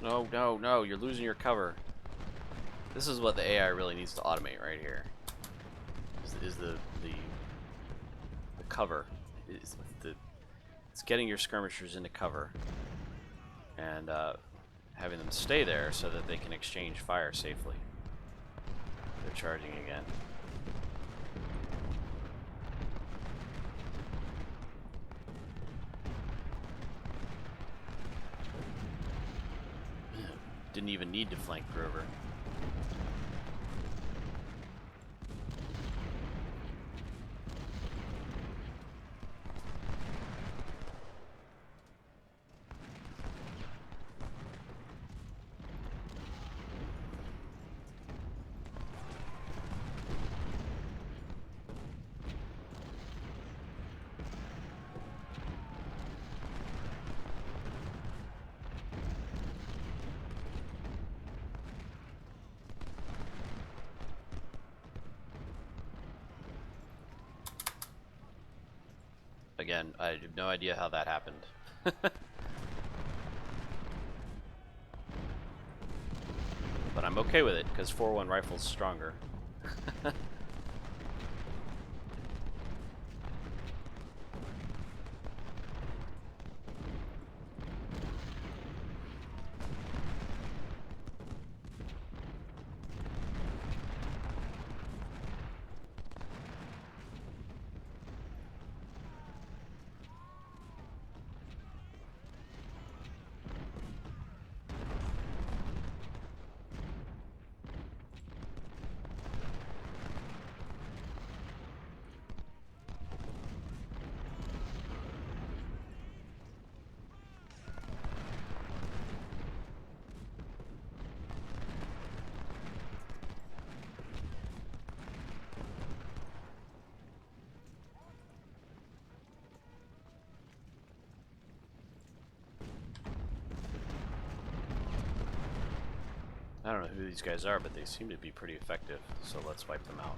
No, no, no, you're losing your cover. This is what the AI really needs to automate right here. Is the cover. It's getting your skirmishers into cover and having them stay there so that they can exchange fire safely. They're charging again. Didn't even need to flank Grover. Again, I have no idea how that happened. But I'm okay with it, because 4-1 rifle's stronger. I don't know who these guys are, but they seem to be pretty effective, so let's wipe them out.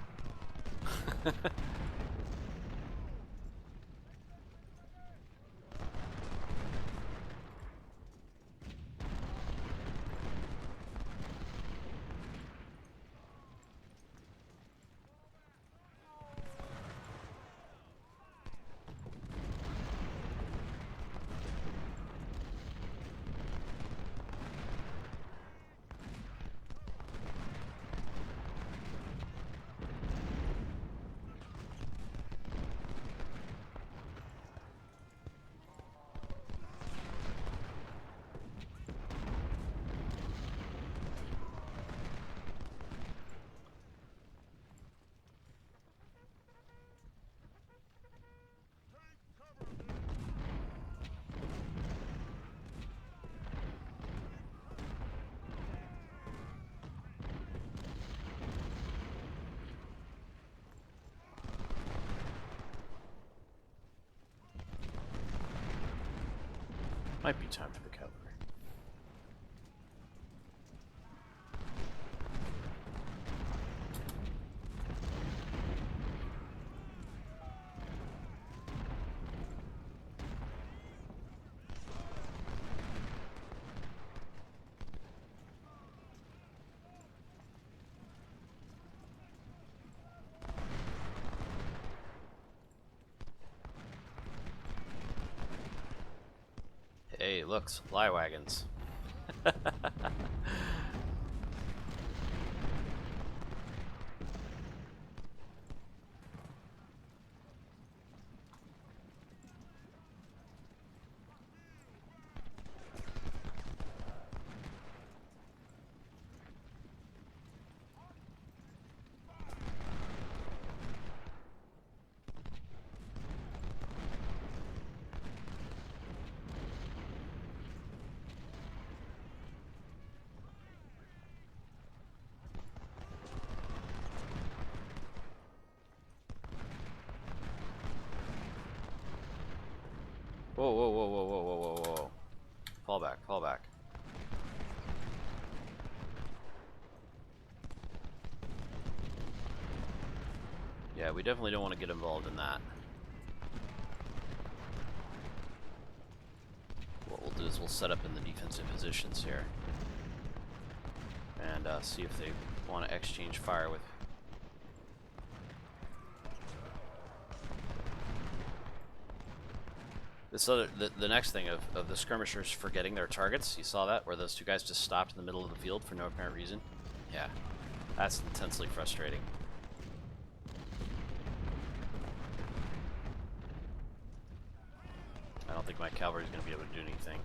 Might be time for the cavalry. Hey, look, supply wagons. Whoa, whoa, whoa, whoa, whoa, whoa, whoa, whoa. Fall back, fall back. Yeah, we definitely don't want to get involved in that. What we'll do is we'll set up in the defensive positions here. And see if they want to exchange fire with... This other, the next thing of the skirmishers forgetting their targets, you saw that? Where those two guys just stopped in the middle of the field for no apparent reason? Yeah, that's intensely frustrating. I don't think my cavalry's going to be able to do anything.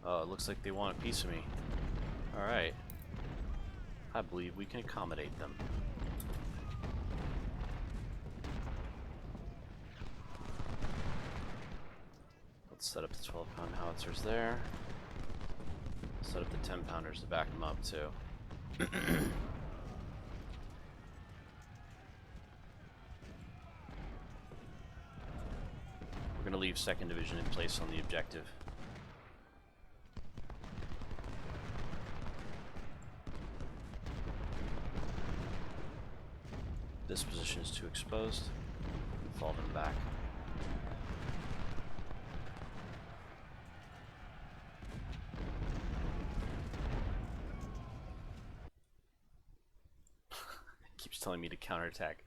Oh, it looks like they want a piece of me. Alright. I believe we can accommodate them. Let's set up the 12-pound howitzers there. Set up the 10-pounders to back them up, too. We're going to leave 2nd Division in place on the objective. This position is too exposed. Fall them back. Keeps telling me to counterattack.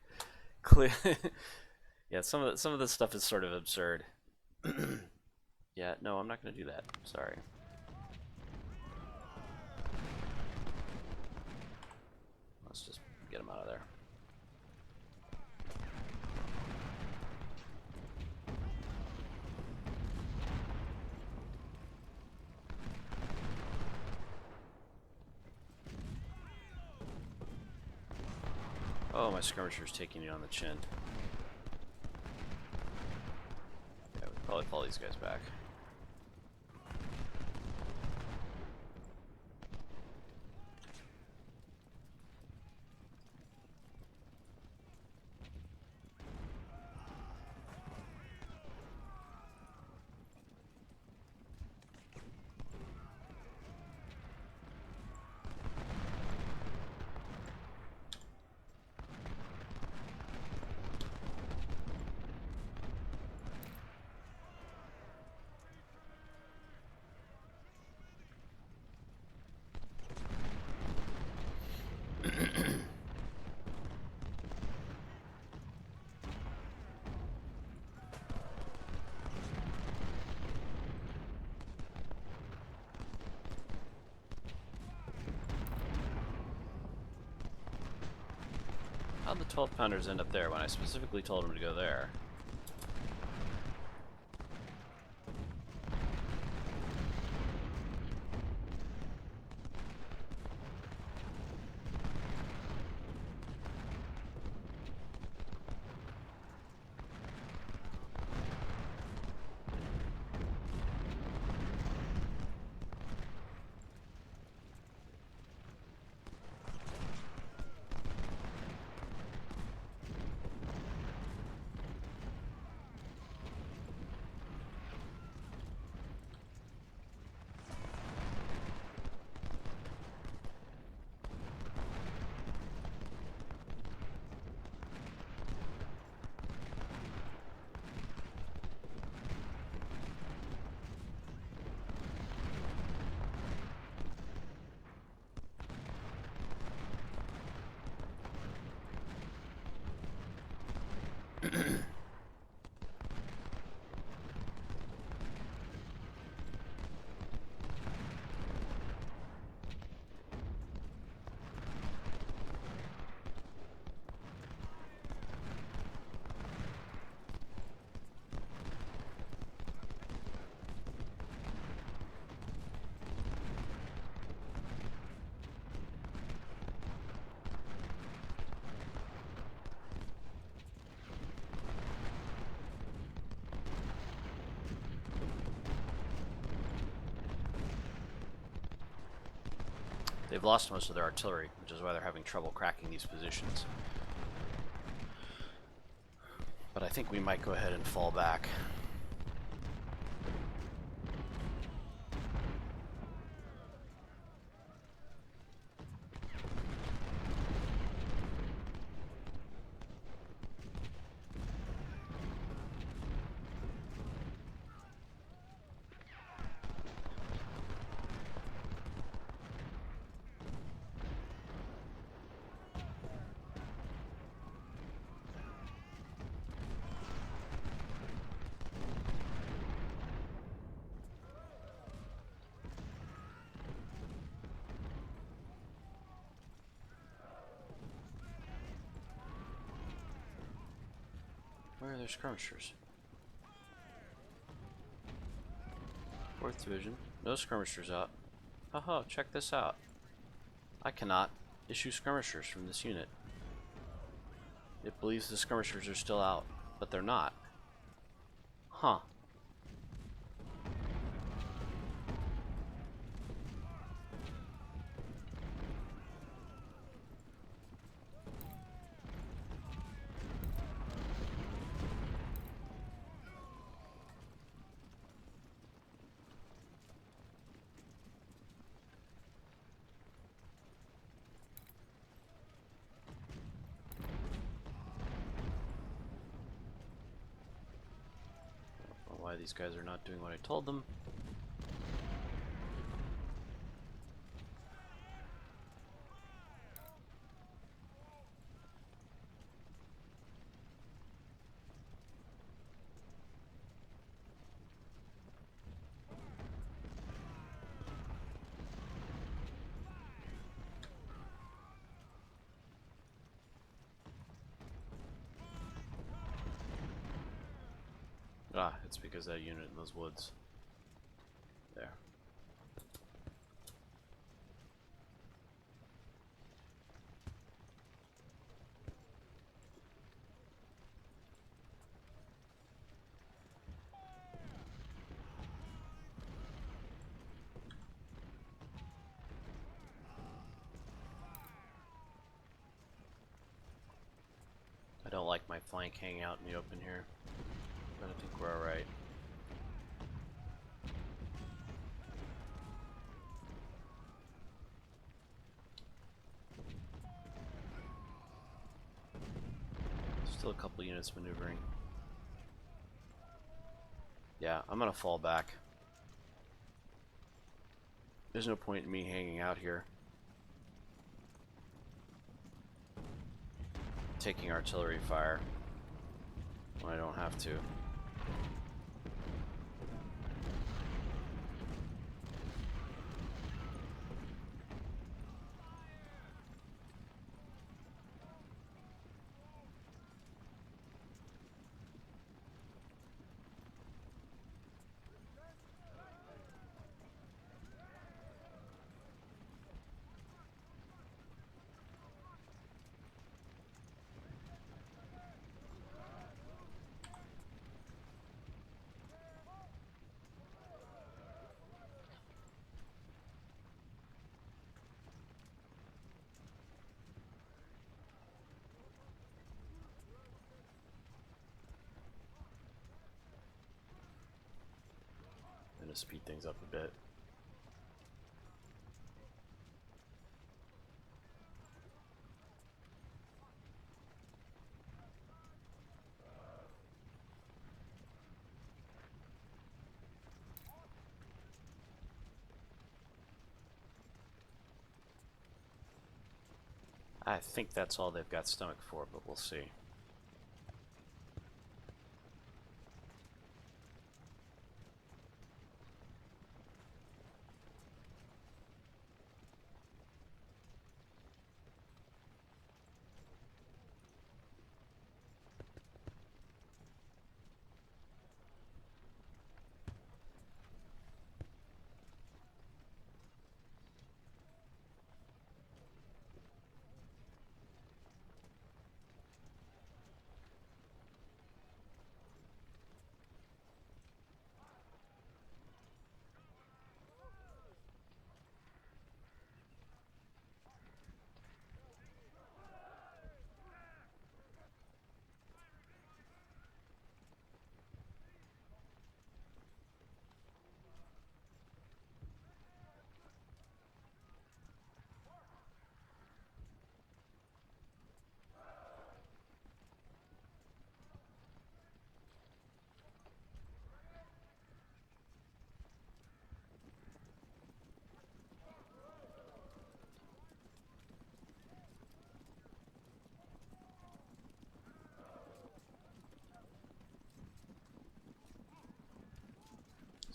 Yeah, some of this stuff is sort of absurd. Yeah, no, I'm not going to do that. Sorry. Let's just get him out of there. Oh, my skirmisher's taking it on the chin. Yeah, we probably follow these guys back. How'd the 12-pounders end up there when I specifically told them to go there? They've lost most of their artillery, which is why they're having trouble cracking these positions. But I think we might go ahead and fall back. Where are their skirmishers? 4th Division. No skirmishers out. Haha, check this out. I cannot issue skirmishers from this unit. It believes the skirmishers are still out, but they're not. Huh. Why these guys are not doing what I told them. Ah, it's because that unit in those woods. There. I don't like my flank hanging out in the open here, but I think we're alright. Still a couple units maneuvering. Yeah, I'm gonna fall back. There's no point in me hanging out here. Taking artillery fire when I don't have to. To speed things up a bit. I think that's all they've got stomach for, but we'll see.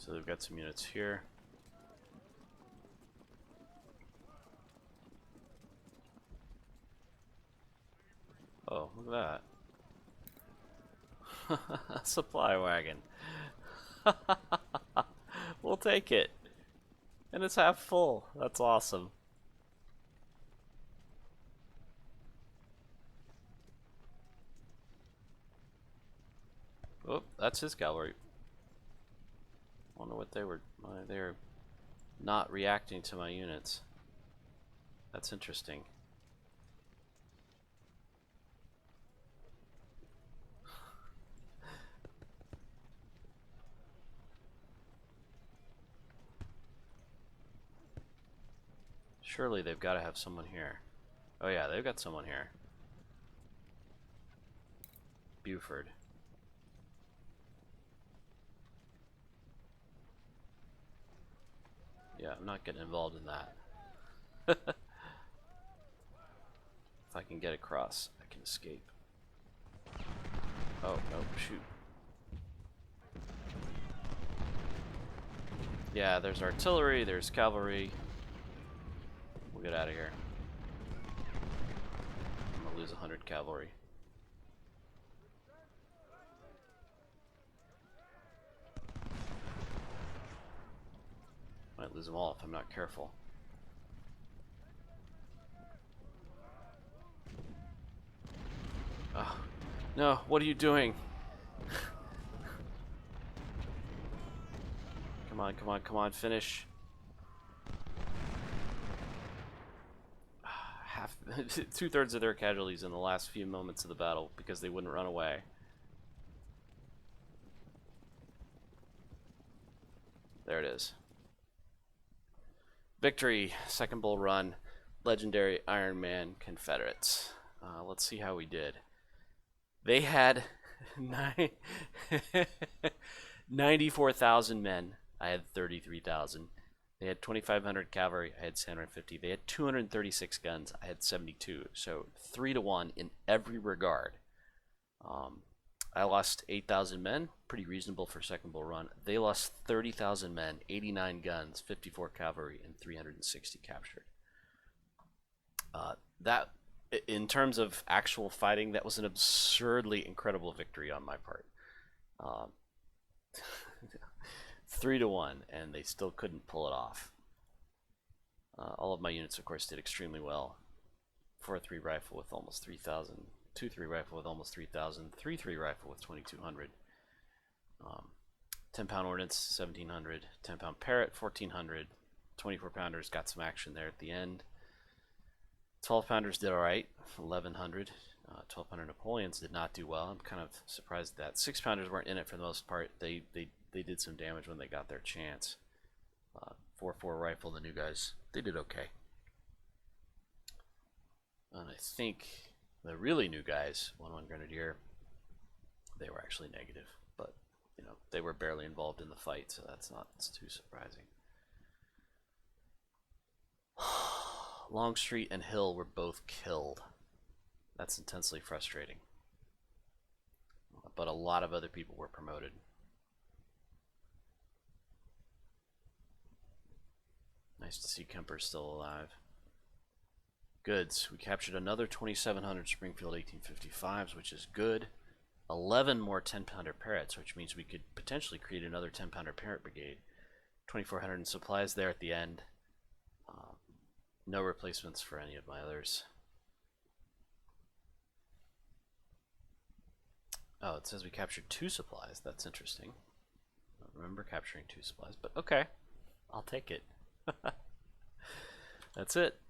So they've got some units here. Oh, look at that. Supply wagon. We'll take it. And it's half full. That's awesome. Oh, that's his cavalry. Wonder what they were. They're not reacting to my units. That's interesting. Surely they've got to have someone here. Oh yeah, they've got someone here. Buford. Yeah, I'm not getting involved in that. If I can get across, I can escape. Oh, no, shoot. Yeah, there's artillery, there's cavalry. We'll get out of here. I'm gonna lose 100 cavalry. Might lose them all if I'm not careful. Oh, no, what are you doing? Come on, come on, come on, finish. Half, 2/3 of their casualties in the last few moments of the battle because they wouldn't run away. There it is. Victory, second bull run, legendary Ironman Confederates. Let's see how we did. They had 94,000 men. I had 33,000. They had 2,500 cavalry. I had 750. They had 236 guns. I had 72. So 3-to-1 in every regard. I lost 8,000 men. Pretty reasonable for second bull run. They lost 30,000 men, 89 guns, 54 cavalry, and 360 captured. That, in terms of actual fighting, that was an absurdly incredible victory on my part. 3-to-1, and they still couldn't pull it off. All of my units, of course, did extremely well. 4-3 rifle with almost 3,000, 2-3 rifle with almost 3,000, 3-3 rifle with 2,200, 10-pound ordnance 1,700, 10-pound Parrott 1,400, 24-pounders got some action there at the end. 12-pounders did all right, 1,100. 12-pounder Napoleons did not do well. I'm kind of surprised at that. 6-pounders weren't in it for the most part. They did some damage when they got their chance. 4-4 rifle, the new guys, they did okay. And I think the really new guys, 1-1 Grenadier, they were actually negative, but you know, they were barely involved in the fight, so that's not too surprising. Longstreet and Hill were both killed. That's intensely frustrating. But a lot of other people were promoted. Nice to see Kemper still alive. Goods. We captured another 2,700 Springfield 1855s, which is good. 11 more 10-pounder Parrots, which means we could potentially create another 10-pounder Parrott brigade. 2,400 in supplies there at the end. No replacements for any of my others. Oh, it says we captured 2 supplies. That's interesting. I don't remember capturing 2 supplies, but okay. I'll take it. That's it.